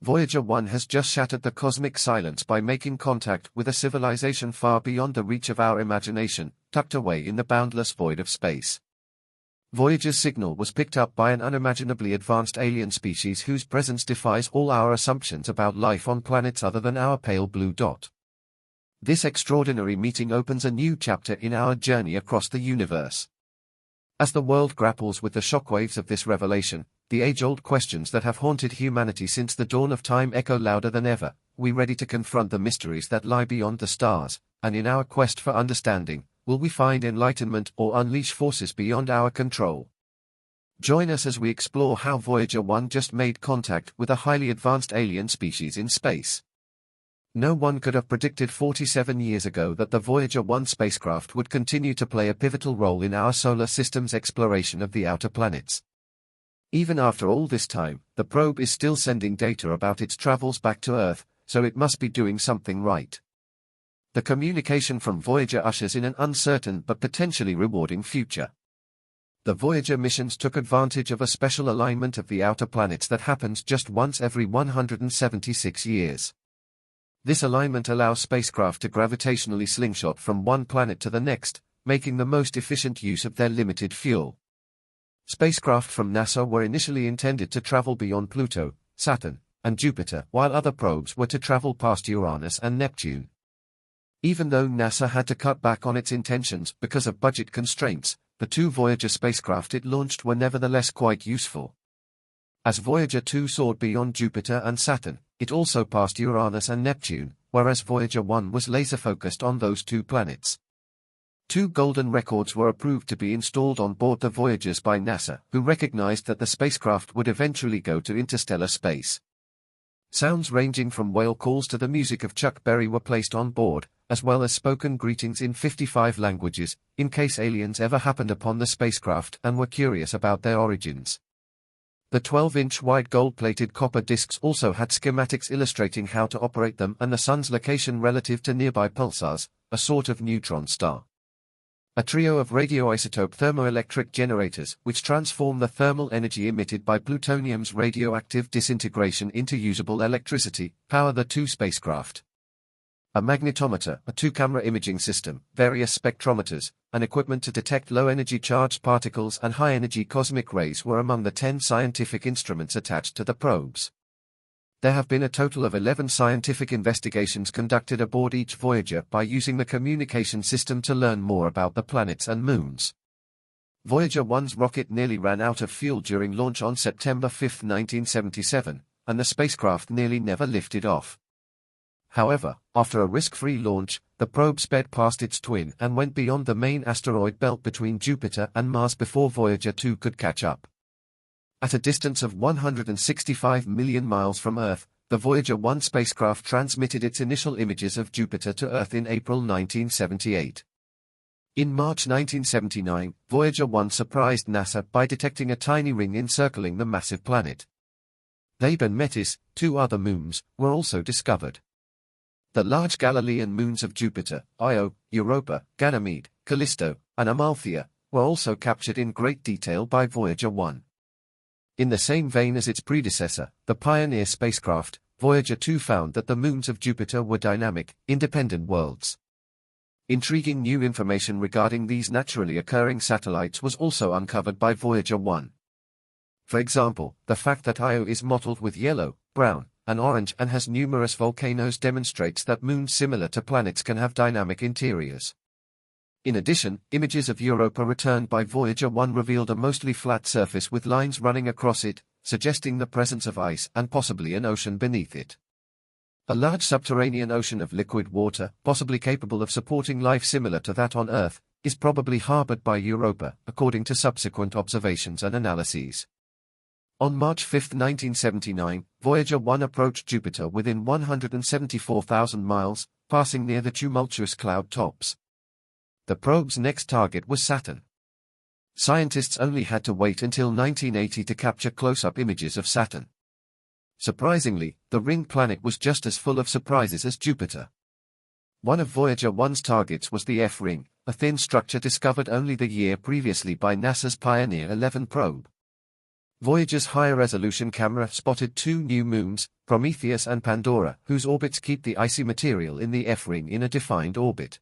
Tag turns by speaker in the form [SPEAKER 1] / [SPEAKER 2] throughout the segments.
[SPEAKER 1] Voyager 1 has just shattered the cosmic silence by making contact with a civilization far beyond the reach of our imagination, tucked away in the boundless void of space. Voyager's signal was picked up by an unimaginably advanced alien species whose presence defies all our assumptions about life on planets other than our pale blue dot. This extraordinary meeting opens a new chapter in our journey across the universe. As the world grapples with the shockwaves of this revelation, the age-old questions that have haunted humanity since the dawn of time echo louder than ever. We ready to confront the mysteries that lie beyond the stars, and in our quest for understanding, will we find enlightenment or unleash forces beyond our control? Join us as we explore how Voyager 1 just made contact with a highly advanced alien species in space. No one could have predicted 47 years ago that the Voyager 1 spacecraft would continue to play a pivotal role in our solar system's exploration of the outer planets. Even after all this time, the probe is still sending data about its travels back to Earth, so it must be doing something right. The communication from Voyager ushers in an uncertain but potentially rewarding future. The Voyager missions took advantage of a special alignment of the outer planets that happens just once every 176 years. This alignment allows spacecraft to gravitationally slingshot from one planet to the next, making the most efficient use of their limited fuel. Spacecraft from NASA were initially intended to travel beyond Pluto, Saturn, and Jupiter, while other probes were to travel past Uranus and Neptune. Even though NASA had to cut back on its intentions because of budget constraints, the two Voyager spacecraft it launched were nevertheless quite useful. As Voyager 2 soared beyond Jupiter and Saturn, it also passed Uranus and Neptune, whereas Voyager 1 was laser-focused on those two planets. 2 golden records were approved to be installed on board the Voyagers by NASA, who recognized that the spacecraft would eventually go to interstellar space. Sounds ranging from whale calls to the music of Chuck Berry were placed on board, as well as spoken greetings in 55 languages, in case aliens ever happened upon the spacecraft and were curious about their origins. The 12-inch wide gold-plated copper discs also had schematics illustrating how to operate them and the Sun's location relative to nearby pulsars, a sort of neutron star. A trio of radioisotope thermoelectric generators, which transform the thermal energy emitted by plutonium's radioactive disintegration into usable electricity, power the two spacecraft. A magnetometer, a 2-camera imaging system, various spectrometers, and equipment to detect low-energy charged particles and high-energy cosmic rays were among the 10 scientific instruments attached to the probes. There have been a total of 11 scientific investigations conducted aboard each Voyager by using the communication system to learn more about the planets and moons. Voyager 1's rocket nearly ran out of fuel during launch on September 5, 1977, and the spacecraft nearly never lifted off. However, after a risk-free launch, the probe sped past its twin and went beyond the main asteroid belt between Jupiter and Mars before Voyager 2 could catch up. At a distance of 165 million miles from Earth, the Voyager 1 spacecraft transmitted its initial images of Jupiter to Earth in April 1978. In March 1979, Voyager 1 surprised NASA by detecting a tiny ring encircling the massive planet. Theban Metis, 2 other moons, were also discovered. The large Galilean moons of Jupiter, Io, Europa, Ganymede, Callisto, and Amalthea, were also captured in great detail by Voyager 1. In the same vein as its predecessor, the Pioneer spacecraft, Voyager 2 found that the moons of Jupiter were dynamic, independent worlds. Intriguing new information regarding these naturally occurring satellites was also uncovered by Voyager 1. For example, the fact that Io is mottled with yellow, brown, and orange and has numerous volcanoes demonstrates that moons similar to planets can have dynamic interiors. In addition, images of Europa returned by Voyager 1 revealed a mostly flat surface with lines running across it, suggesting the presence of ice and possibly an ocean beneath it. A large subterranean ocean of liquid water, possibly capable of supporting life similar to that on Earth, is probably harbored by Europa, according to subsequent observations and analyses. On March 5, 1979, Voyager 1 approached Jupiter within 174,000 miles, passing near the tumultuous cloud tops. The probe's next target was Saturn. Scientists only had to wait until 1980 to capture close-up images of Saturn. Surprisingly, the ring planet was just as full of surprises as Jupiter. One of Voyager 1's targets was the F ring, a thin structure discovered only the year previously by NASA's Pioneer 11 probe. Voyager's higher-resolution camera spotted two new moons, Prometheus and Pandora, whose orbits keep the icy material in the F-ring in a defined orbit.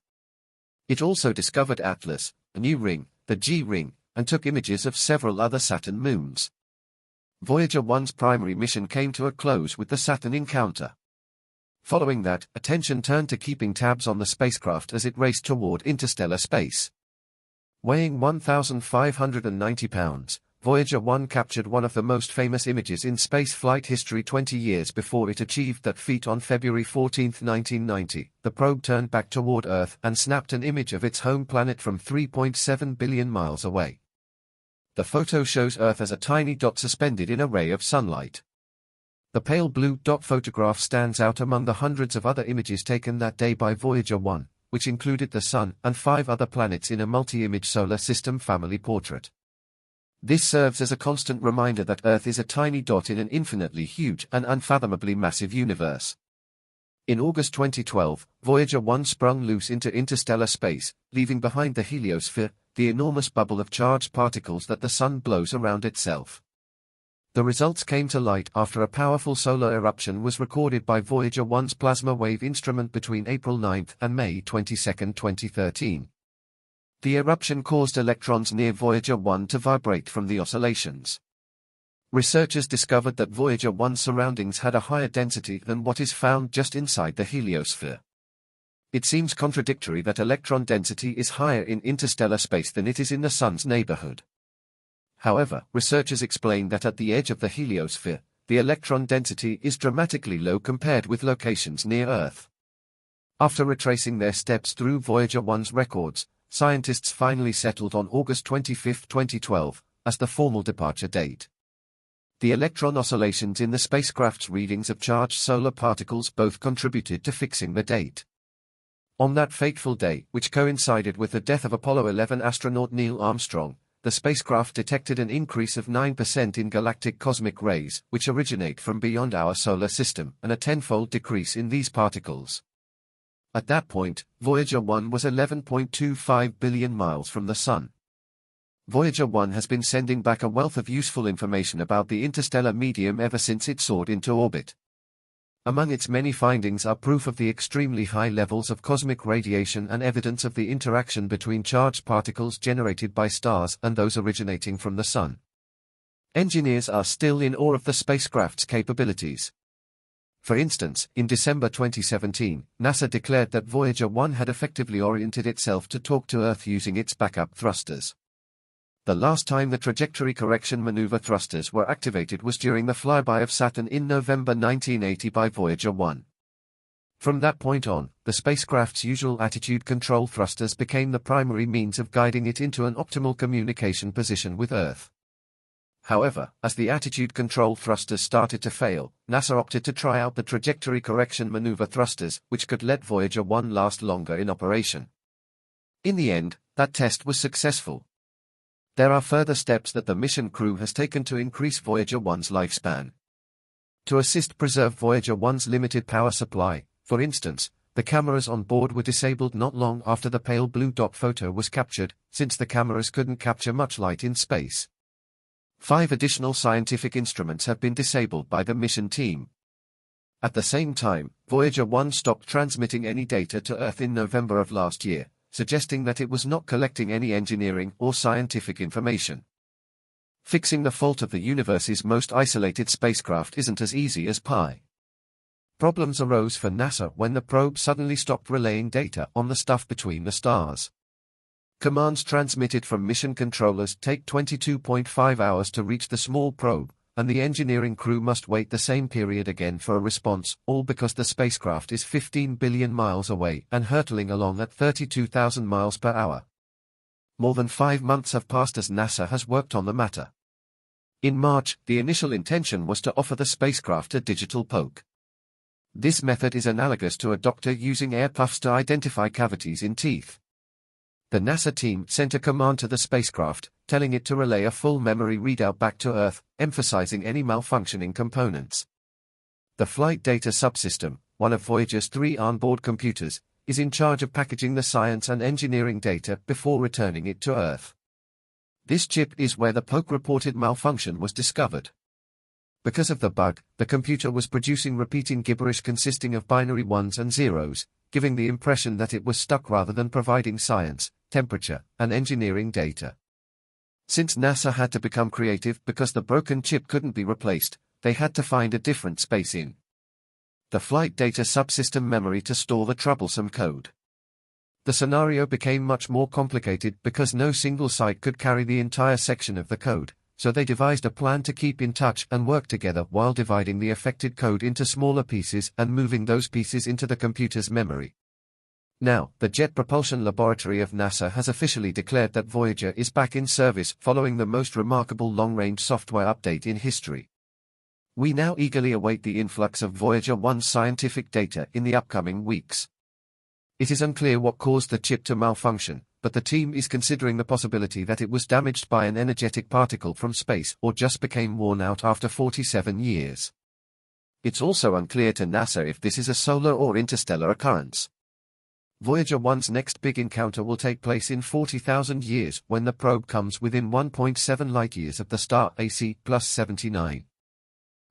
[SPEAKER 1] It also discovered Atlas, a new ring, the G-ring, and took images of several other Saturn moons. Voyager 1's primary mission came to a close with the Saturn encounter. Following that, attention turned to keeping tabs on the spacecraft as it raced toward interstellar space. Weighing 1,590 pounds, Voyager 1 captured one of the most famous images in spaceflight history 20 years before it achieved that feat on February 14, 1990. The probe turned back toward Earth and snapped an image of its home planet from 3.7 billion miles away. The photo shows Earth as a tiny dot suspended in a ray of sunlight. The pale blue dot photograph stands out among the hundreds of other images taken that day by Voyager 1, which included the Sun and 5 other planets in a multi-image solar system family portrait. This serves as a constant reminder that Earth is a tiny dot in an infinitely huge and unfathomably massive universe. In August 2012, Voyager 1 sprung loose into interstellar space, leaving behind the heliosphere, the enormous bubble of charged particles that the Sun blows around itself. The results came to light after a powerful solar eruption was recorded by Voyager 1's plasma wave instrument between April 9 and May 22, 2013. The eruption caused electrons near Voyager 1 to vibrate from the oscillations. Researchers discovered that Voyager 1's surroundings had a higher density than what is found just inside the heliosphere. It seems contradictory that electron density is higher in interstellar space than it is in the Sun's neighborhood. However, researchers explain that at the edge of the heliosphere, the electron density is dramatically low compared with locations near Earth. After retracing their steps through Voyager 1's records, scientists finally settled on August 25, 2012, as the formal departure date. The electron oscillations in the spacecraft's readings of charged solar particles both contributed to fixing the date. On that fateful day, which coincided with the death of Apollo 11 astronaut Neil Armstrong, the spacecraft detected an increase of 9% in galactic cosmic rays, which originate from beyond our solar system, and a tenfold decrease in these particles. At that point, Voyager 1 was 11.25 billion miles from the Sun. Voyager 1 has been sending back a wealth of useful information about the interstellar medium ever since it soared into orbit. Among its many findings are proof of the extremely high levels of cosmic radiation and evidence of the interaction between charged particles generated by stars and those originating from the Sun. Engineers are still in awe of the spacecraft's capabilities. For instance, in December 2017, NASA declared that Voyager 1 had effectively oriented itself to talk to Earth using its backup thrusters. The last time the trajectory correction maneuver thrusters were activated was during the flyby of Saturn in November 1980 by Voyager 1. From that point on, the spacecraft's usual attitude control thrusters became the primary means of guiding it into an optimal communication position with Earth. However, as the attitude control thrusters started to fail, NASA opted to try out the trajectory correction maneuver thrusters, which could let Voyager 1 last longer in operation. In the end, that test was successful. There are further steps that the mission crew has taken to increase Voyager 1's lifespan. To assist preserve Voyager 1's limited power supply, for instance, the cameras on board were disabled not long after the pale blue dot photo was captured, since the cameras couldn't capture much light in space. 5 additional scientific instruments have been disabled by the mission team. At the same time, Voyager 1 stopped transmitting any data to Earth in November of last year, suggesting that it was not collecting any engineering or scientific information. Fixing the fault of the universe's most isolated spacecraft isn't as easy as pie. Problems arose for NASA when the probe suddenly stopped relaying data on the stuff between the stars. Commands transmitted from mission controllers take 22.5 hours to reach the small probe, and the engineering crew must wait the same period again for a response, all because the spacecraft is 15 billion miles away and hurtling along at 32,000 miles per hour. More than 5 months have passed as NASA has worked on the matter. In March, the initial intention was to offer the spacecraft a digital poke. This method is analogous to a doctor using air puffs to identify cavities in teeth. The NASA team sent a command to the spacecraft, telling it to relay a full memory readout back to Earth, emphasizing any malfunctioning components. The Flight Data Subsystem, one of Voyager's 3 onboard computers, is in charge of packaging the science and engineering data before returning it to Earth. This chip is where the poke-reported malfunction was discovered. Because of the bug, the computer was producing repeating gibberish consisting of binary ones and zeros, giving the impression that it was stuck rather than providing science, temperature, and engineering data. Since NASA had to become creative because the broken chip couldn't be replaced, they had to find a different space in the flight data subsystem memory to store the troublesome code. The scenario became much more complicated because no single site could carry the entire section of the code, so they devised a plan to keep in touch and work together while dividing the affected code into smaller pieces and moving those pieces into the computer's memory. Now, the Jet Propulsion Laboratory of NASA has officially declared that Voyager is back in service following the most remarkable long-range software update in history. We now eagerly await the influx of Voyager 1's scientific data in the upcoming weeks. It is unclear what caused the chip to malfunction, but the team is considering the possibility that it was damaged by an energetic particle from space or just became worn out after 47 years. It's also unclear to NASA if this is a solar or interstellar occurrence. Voyager 1's next big encounter will take place in 40,000 years when the probe comes within 1.7 light-years of the star AC plus 79.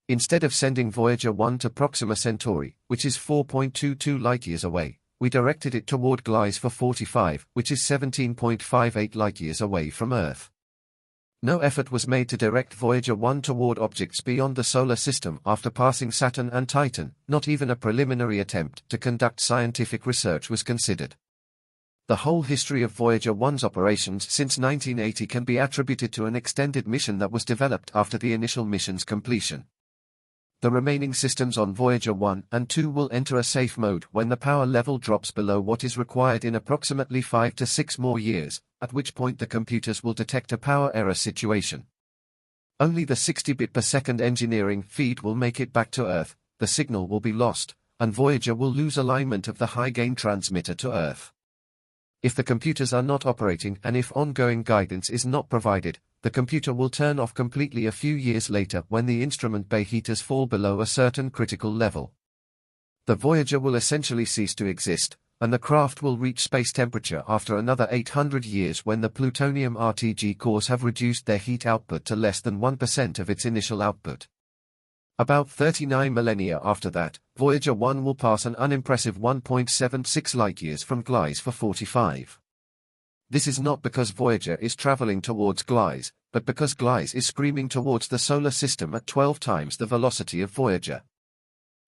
[SPEAKER 1] Instead of sending Voyager 1 to Proxima Centauri, which is 4.22 light-years away, we directed it toward Gliese for 45, which is 17.58 light-years away from Earth. No effort was made to direct Voyager 1 toward objects beyond the solar system after passing Saturn and Titan. Not even a preliminary attempt to conduct scientific research was considered. The whole history of Voyager 1's operations since 1980 can be attributed to an extended mission that was developed after the initial mission's completion. The remaining systems on Voyager 1 and 2 will enter a safe mode when the power level drops below what is required in approximately 5 to 6 more years, at which point the computers will detect a power error situation. Only the 60-bit per second engineering feed will make it back to Earth, the signal will be lost, and Voyager will lose alignment of the high-gain transmitter to Earth. If the computers are not operating and if ongoing guidance is not provided, the computer will turn off completely a few years later when the instrument bay heaters fall below a certain critical level. The Voyager will essentially cease to exist, and the craft will reach space temperature after another 800 years when the plutonium RTG cores have reduced their heat output to less than 1% of its initial output. About 39 millennia after that, Voyager 1 will pass an unimpressive 1.76 light-years from Gliese for 45. This is not because Voyager is traveling towards Gliese, but because Gliese is screaming towards the solar system at 12 times the velocity of Voyager.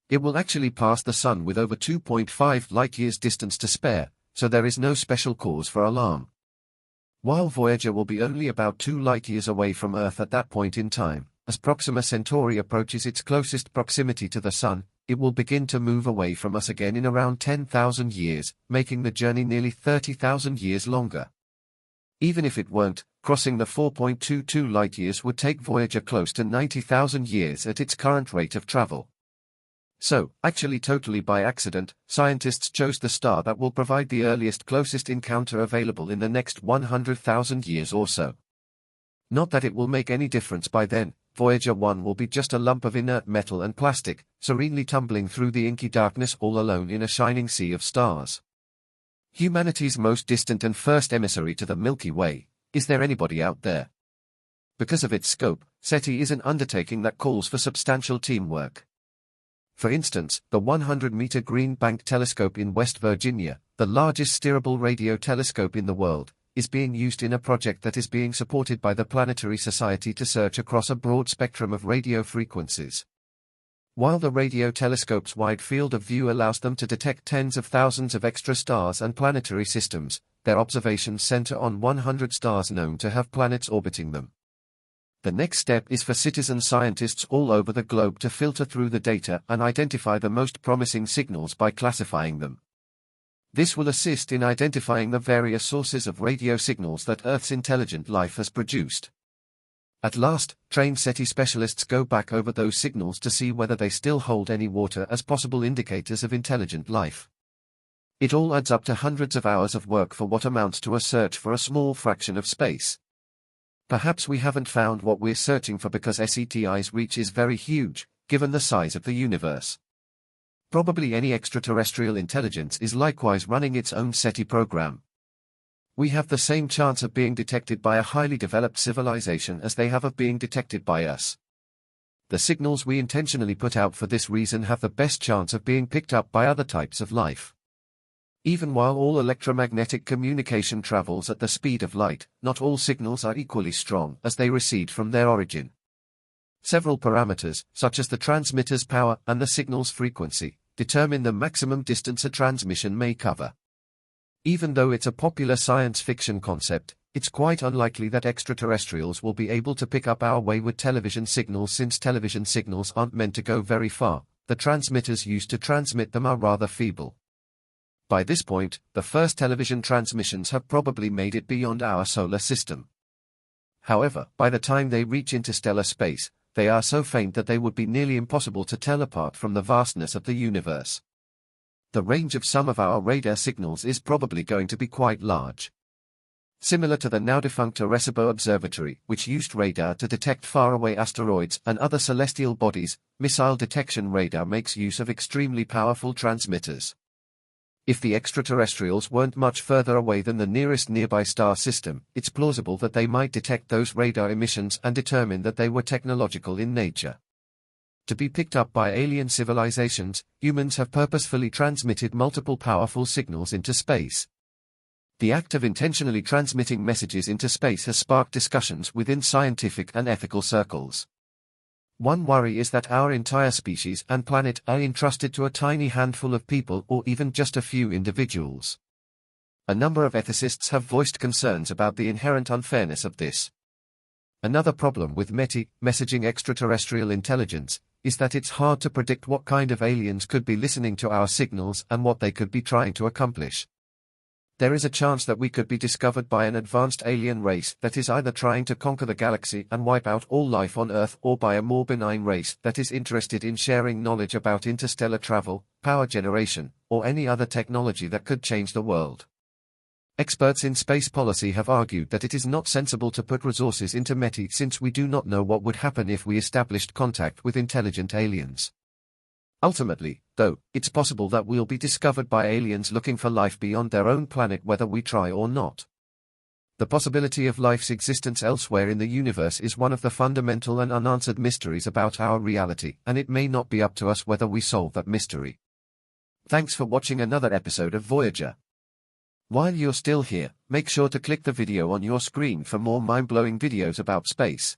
[SPEAKER 1] It will actually pass the Sun with over 2.5 light-years distance to spare, so there is no special cause for alarm. While Voyager will be only about 2 light-years away from Earth at that point in time, as Proxima Centauri approaches its closest proximity to the Sun, it will begin to move away from us again in around 10,000 years, making the journey nearly 30,000 years longer. Even if it weren't, crossing the 4.22 light-years would take Voyager close to 90,000 years at its current rate of travel. So, actually totally by accident, scientists chose the star that will provide the earliest closest encounter available in the next 100,000 years or so. Not that it will make any difference by then. Voyager 1 will be just a lump of inert metal and plastic, serenely tumbling through the inky darkness all alone in a shining sea of stars. Humanity's most distant and first emissary to the Milky Way, is there anybody out there? Because of its scope, SETI is an undertaking that calls for substantial teamwork. For instance, the 100-meter Green Bank Telescope in West Virginia, the largest steerable radio telescope in the world, is being used in a project that is being supported by the Planetary Society to search across a broad spectrum of radio frequencies. While the radio telescope's wide field of view allows them to detect tens of thousands of extra stars and planetary systems, their observations center on 100 stars known to have planets orbiting them. The next step is for citizen scientists all over the globe to filter through the data and identify the most promising signals by classifying them. This will assist in identifying the various sources of radio signals that Earth's intelligent life has produced. At last, trained SETI specialists go back over those signals to see whether they still hold any water as possible indicators of intelligent life. It all adds up to hundreds of hours of work for what amounts to a search for a small fraction of space. Perhaps we haven't found what we're searching for because SETI's reach is very huge, given the size of the universe. Probably any extraterrestrial intelligence is likewise running its own SETI program. We have the same chance of being detected by a highly developed civilization as they have of being detected by us. The signals we intentionally put out for this reason have the best chance of being picked up by other types of life. Even while all electromagnetic communication travels at the speed of light, not all signals are equally strong as they recede from their origin. Several parameters, such as the transmitter's power and the signal's frequency, determine the maximum distance a transmission may cover. Even though it's a popular science fiction concept, it's quite unlikely that extraterrestrials will be able to pick up our wayward television signals since television signals aren't meant to go very far. The transmitters used to transmit them are rather feeble. By this point, the first television transmissions have probably made it beyond our solar system. However, by the time they reach interstellar space, they are so faint that they would be nearly impossible to tell apart from the vastness of the universe. The range of some of our radar signals is probably going to be quite large. Similar to the now-defunct Arecibo Observatory, which used radar to detect faraway asteroids and other celestial bodies, missile detection radar makes use of extremely powerful transmitters. If the extraterrestrials weren't much further away than the nearest nearby star system, it's plausible that they might detect those radar emissions and determine that they were technological in nature. To be picked up by alien civilizations, humans have purposefully transmitted multiple powerful signals into space. The act of intentionally transmitting messages into space has sparked discussions within scientific and ethical circles. One worry is that our entire species and planet are entrusted to a tiny handful of people or even just a few individuals. A number of ethicists have voiced concerns about the inherent unfairness of this. Another problem with messaging extraterrestrial intelligence is that it's hard to predict what kind of aliens could be listening to our signals and what they could be trying to accomplish. There is a chance that we could be discovered by an advanced alien race that is either trying to conquer the galaxy and wipe out all life on Earth, or by a more benign race that is interested in sharing knowledge about interstellar travel, power generation, or any other technology that could change the world. Experts in space policy have argued that it is not sensible to put resources into METI since we do not know what would happen if we established contact with intelligent aliens. Ultimately, though, it's possible that we'll be discovered by aliens looking for life beyond their own planet whether we try or not. The possibility of life's existence elsewhere in the universe is one of the fundamental and unanswered mysteries about our reality, and it may not be up to us whether we solve that mystery. Thanks for watching another episode of Voyager. While you're still here, make sure to click the video on your screen for more mind-blowing videos about space.